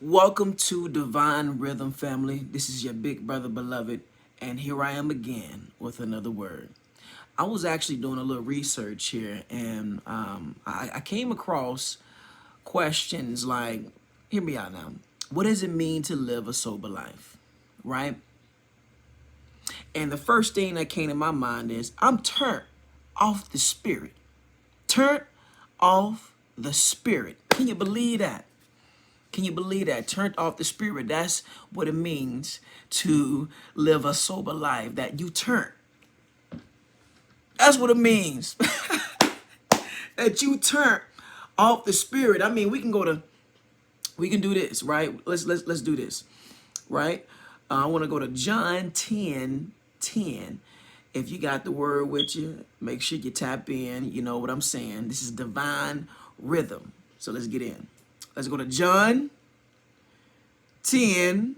Welcome to Divine Rhythm family. This is your big brother beloved, and here I am again with another word. I was actually doing a little research here, and I came across questions like, hear me out now. What does it mean to live a sober life? Right? And the first thing that came to my mind is I'm turned off the spirit. Turned off the spirit. Can you believe that? Can you believe that? Turned off the spirit. That's what it means to live a sober life. That you turn. That's what it means. That you turn off the spirit. I mean, we can do this, right? Let's do this, right? I want to go to John 10:10. If you got the word with you, make sure you tap in. You know what I'm saying. This is divine rhythm. So let's get in. Let's go to John 10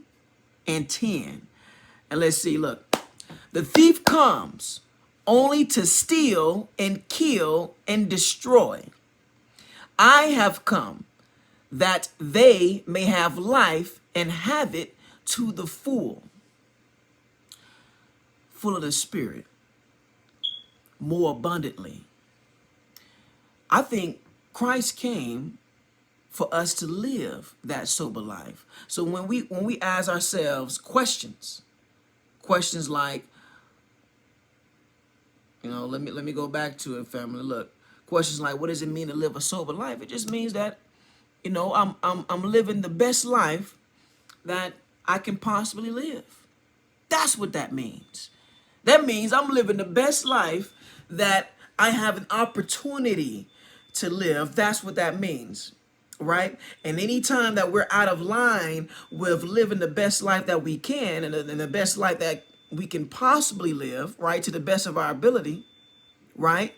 and 10. And let's see, look. The thief comes only to steal and kill and destroy. I have come that they may have life and have it to the full. Full of the Spirit, more abundantly. I think Christ came for us to live that sober life. So when we ask ourselves questions like, let me go back to it, family. Look, questions like, what does it mean to live a sober life? It just means that, I'm living the best life that I can possibly live. That's what that means. That means I'm living the best life that I have an opportunity to live. That's what that means, right? And anytime that we're out of line with living the best life that we can and the best life that we can possibly live, right, to the best of our ability, right,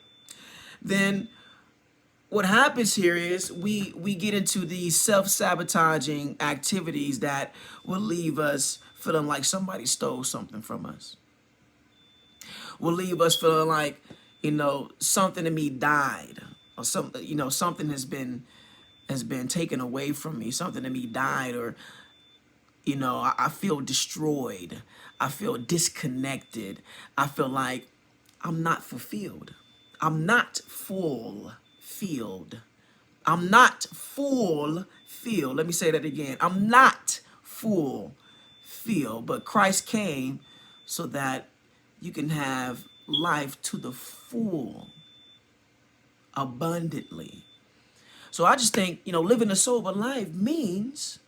then what happens here is we get into these self-sabotaging activities that will leave us feeling like somebody stole something from us. Will leave us feeling like, something in me died, or something, something has been taken away from me. Something in me died, or I feel destroyed. I feel disconnected. I feel like I'm not fulfilled. I'm not fulfilled. I'm not fulfilled. Let me say that again. I'm not fulfilled. But Christ came so that you can have life to the full, abundantly. So I just think, living a sober life means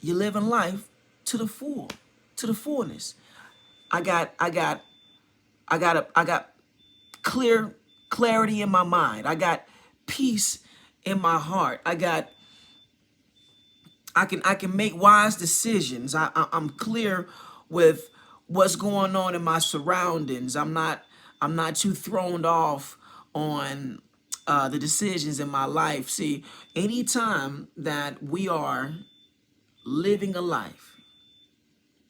you're living life to the full, to the fullness. I got clarity in my mind. I got peace in my heart. I can make wise decisions. I'm clear with what's going on in my surroundings. I'm not too thrown off on the decisions in my life. See, anytime that we are living a life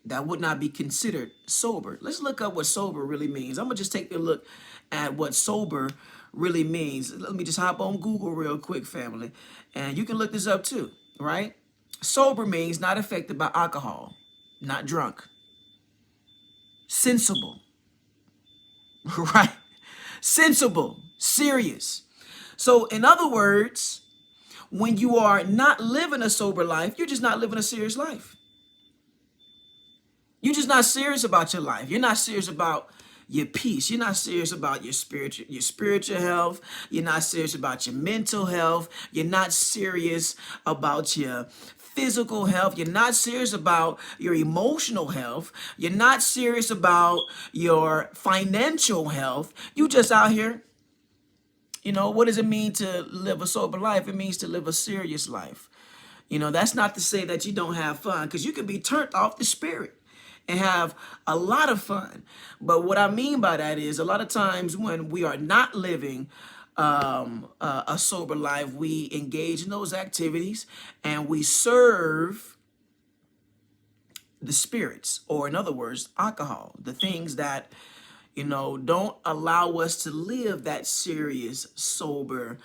that would not be considered sober. Let's look up what sober really means. I'm gonna just take a look at what sober really means. Let me just hop on Google real quick, family, and you can look this up too, right? Sober means not affected by alcohol, not drunk, sensible, right? Sensible, serious. So, in other words, when you are not living a sober life, you're just not living a serious life. You're just not serious about your life. You're not serious about your peace. You're not serious about your spiritual health. You're not serious about your mental health. You're not serious about your physical health. You're not serious about your emotional health. You're not serious about your financial health. You just out here. What does it mean to live a sober life? It means to live a serious life. That's not to say that you don't have fun, because you can be turned off the spirit and have a lot of fun. But what I mean by that is, a lot of times when we are not living a sober life, we engage in those activities and we serve the spirits, or in other words, alcohol, the things that don't allow us to live that serious, sober,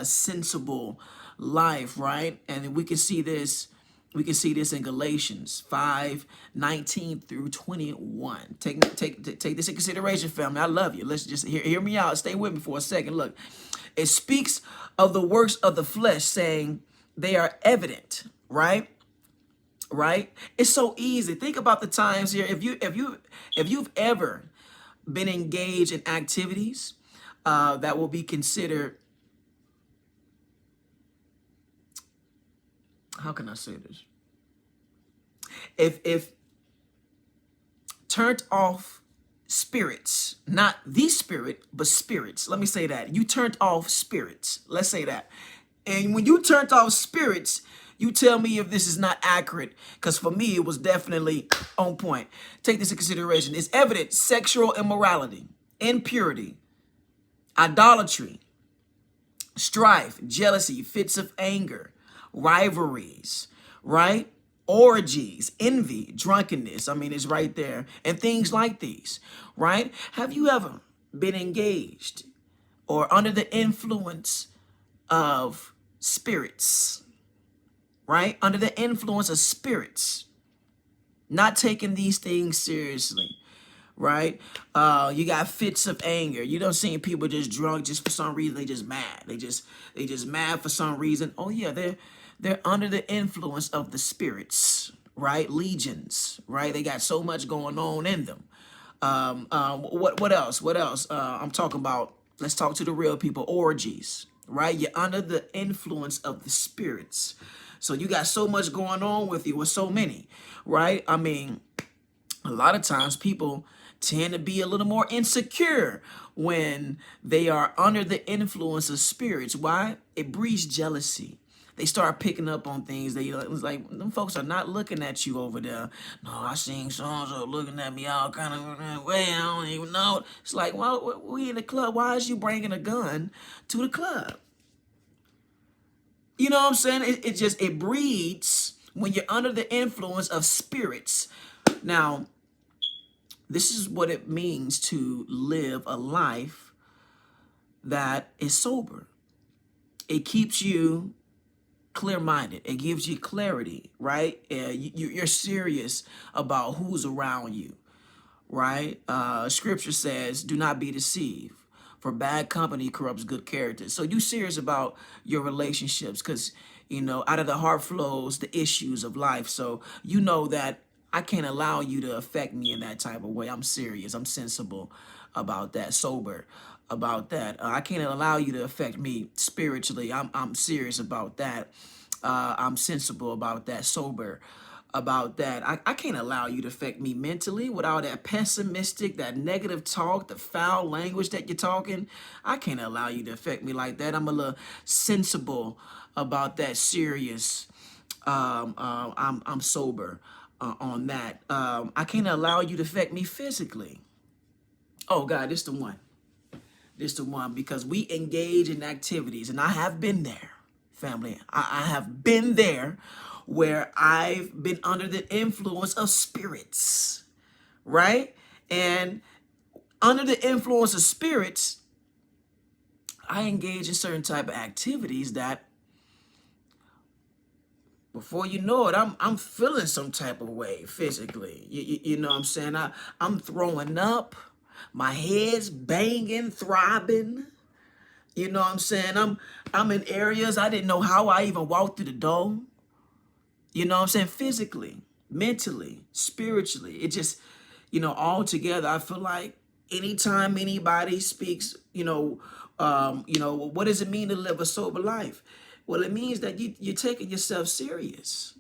sensible life, right? And we can see this in Galatians 5:19 through 21. Take this in consideration, family. I love you. Let's just hear me out. Stay with me for a second. Look, it speaks of the works of the flesh, saying they are evident, right? Right? It's so easy. Think about the times here. If you've ever been engaged in activities that will be considered, how can I say this? If turned off spirits, not the spirit, but spirits. Let me say that. You turned off spirits. Let's say that. And when you turned off spirits, you tell me if this is not accurate, because for me, it was definitely on point. Take this in consideration. It's evident sexual immorality, impurity, idolatry, strife, jealousy, fits of anger, rivalries, right? Orgies, envy, drunkenness. I mean, it's right there. And things like these, right? Have you ever been engaged or under the influence of spirits, right? Under the influence of spirits, not taking these things seriously, right? You got fits of anger. You don't see people just drunk just for some reason. They just mad. They just mad for some reason. Oh yeah, they're under the influence of the spirits, right? Legions, right? They got so much going on in them. What else? What else? I'm talking about. Let's talk to the real people. Orgies, right? You're under the influence of the spirits. So you got so much going on with you with so many, right? I mean, a lot of times people tend to be a little more insecure when they are under the influence of spirits. Why? It breeds jealousy. They start picking up on things. It's like, them folks are not looking at you over there. No, I seen so-and-so looking at me all kind of way. I don't even know. It's like, well, we in the club. Why is you bringing a gun to the club? You know what I'm saying? It breeds when you're under the influence of spirits. Now, this is what it means to live a life that is sober. It keeps you clear-minded. It gives you clarity, right? You're serious about who's around you, right? Scripture says, do not be deceived, for bad company corrupts good character. So you serious about your relationships because, you know, out of the heart flows the issues of life. So you know that I can't allow you to affect me in that type of way. I'm serious. I'm sensible about that, sober about that. I can't allow you to affect me spiritually. I'm serious about that. I'm sensible about that, sober about that. I can't allow you to affect me mentally with all that pessimistic, that negative talk, the foul language that you're talking. I can't allow you to affect me like that. I'm a little sensible about that, serious. I'm sober on that. I can't allow you to affect me physically. Oh God, this the one. This the one, because we engage in activities, and I have been there, family. I have been there where I've been under the influence of spirits, right? And under the influence of spirits, I engage in certain type of activities that before you know it, I'm feeling some type of way physically. You know what I'm saying? I'm throwing up. My head's banging, throbbing. You know what I'm saying? I'm in areas I didn't know how I even walked through the door. You know what I'm saying? Physically, mentally, spiritually. It just, you know, all together, I feel like anytime anybody speaks, what does it mean to live a sober life? Well, it means that you're taking yourself serious.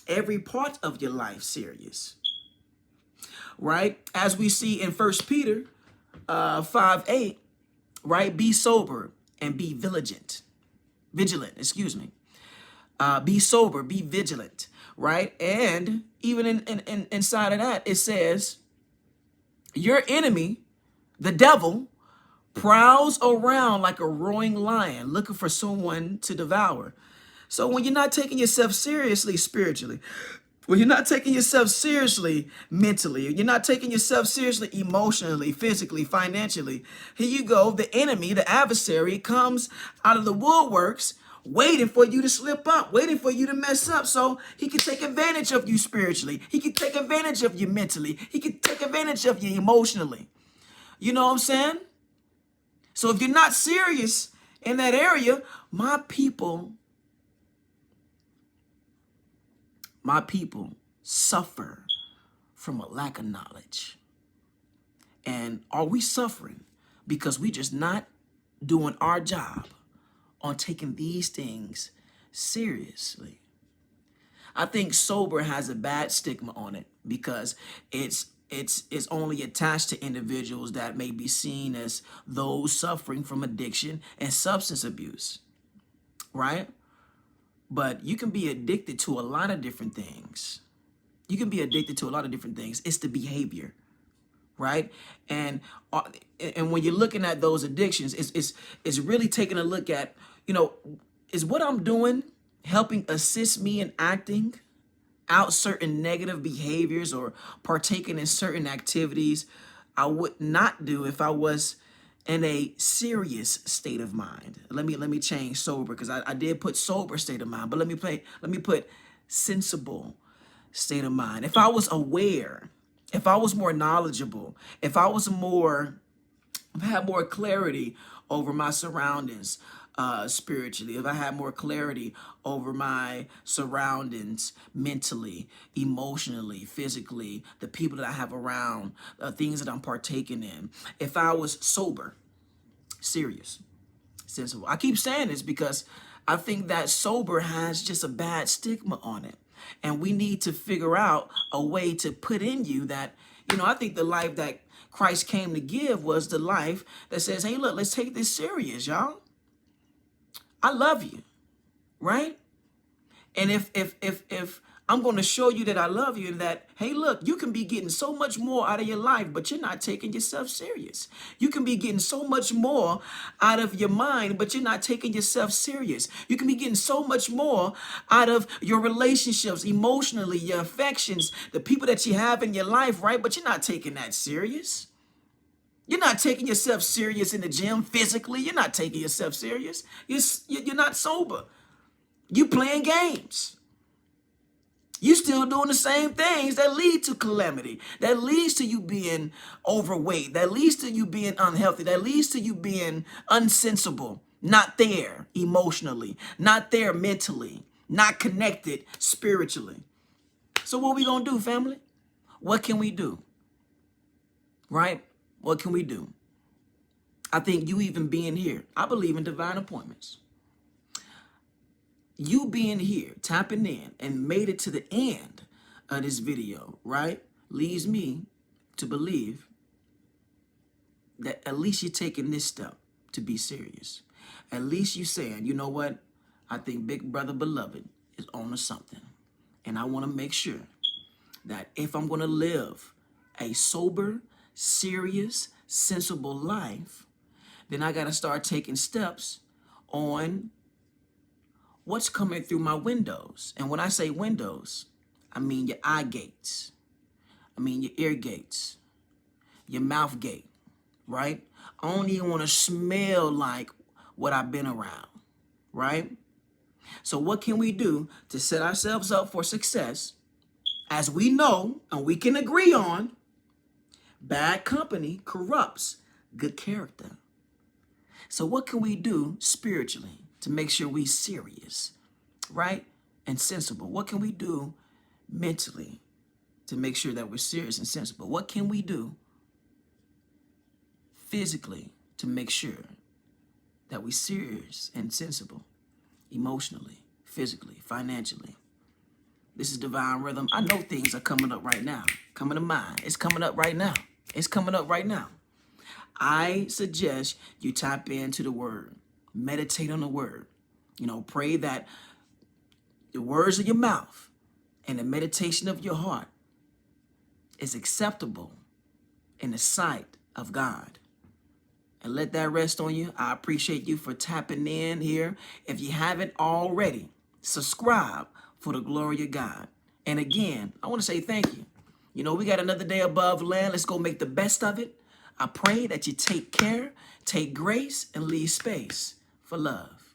Every part of your life serious. Right? As we see in 1 Peter 5:8, right? Be sober and be vigilant. Be sober, be vigilant, right? And even in inside of that, it says, your enemy, the devil, prowls around like a roaring lion looking for someone to devour. So when you're not taking yourself seriously spiritually, when you're not taking yourself seriously mentally, you're not taking yourself seriously emotionally, physically, financially, here you go. The enemy, the adversary, comes out of the woodworks waiting for you to slip up, waiting for you to mess up so he can take advantage of you spiritually. He can take advantage of you mentally. He can take advantage of you emotionally. You know what I'm saying? So if you're not serious in that area, my people suffer from a lack of knowledge. And are we suffering because we just not doing our job on taking these things seriously? I think sober has a bad stigma on it because it's only attached to individuals that may be seen as those suffering from addiction and substance abuse, right? But you can be addicted to a lot of different things. You can be addicted to a lot of different things. It's the behavior, right? And when you're looking at those addictions, it's really taking a look at, is what I'm doing helping assist me in acting out certain negative behaviors or partaking in certain activities I would not do if I was in a serious state of mind. Let me change sober, because I did put sober state of mind, but let me put sensible state of mind. If I was aware, if I was more knowledgeable, if I had more clarity over my surroundings spiritually, if I had more clarity over my surroundings mentally, emotionally, physically, the people that I have around, things that I'm partaking in, if I was sober, serious, sensible. I keep saying this because I think that sober has just a bad stigma on it. And we need to figure out a way to put in you that, I think the life that Christ came to give was the life that says, hey, look, let's take this serious, y'all. I love you, right? And if I'm going to show you that I love you and that, hey, look, you can be getting so much more out of your life, but you're not taking yourself serious. You can be getting so much more out of your mind, but you're not taking yourself serious. You can be getting so much more out of your relationships, emotionally, your affections, the people that you have in your life, right? But you're not taking that serious. You're not taking yourself serious in the gym physically. You're not taking yourself serious. You're not sober. You playing games. You still doing the same things that lead to calamity, that leads to you being overweight, that leads to you being unhealthy, that leads to you being unsensible, not there emotionally, not there mentally, not connected spiritually. So what we gonna do, family? What can we do? Right? What can we do? I think you even being here, I believe in divine appointments. You being here, tapping in, and made it to the end of this video, right, leads me to believe that at least you're taking this step to be serious. At least you're saying, you know what? I think Big Brother Beloved is on to something. And I want to make sure that if I'm going to live a sober, serious, sensible life, then I got to start taking steps on what's coming through my windows. And when I say windows, I mean your eye gates. I mean your ear gates, your mouth gate, right? I don't even want to smell like what I've been around, right? So what can we do to set ourselves up for success? As we know, and we can agree on, bad company corrupts good character. So what can we do spiritually to make sure we're serious, right, and sensible? What can we do mentally to make sure that we're serious and sensible? What can we do physically to make sure that we're serious and sensible, emotionally, physically, financially? This is Divine Rhythm. I know things are coming up right now, coming to mind. It's coming up right now. It's coming up right now. I suggest you tap into the word. Meditate on the word. Pray that the words of your mouth and the meditation of your heart is acceptable in the sight of God. And let that rest on you. I appreciate you for tapping in here. If you haven't already, subscribe for the glory of God. And again, I want to say thank you. We got another day above land. Let's go make the best of it. I pray that you take care, take grace, and leave space for love.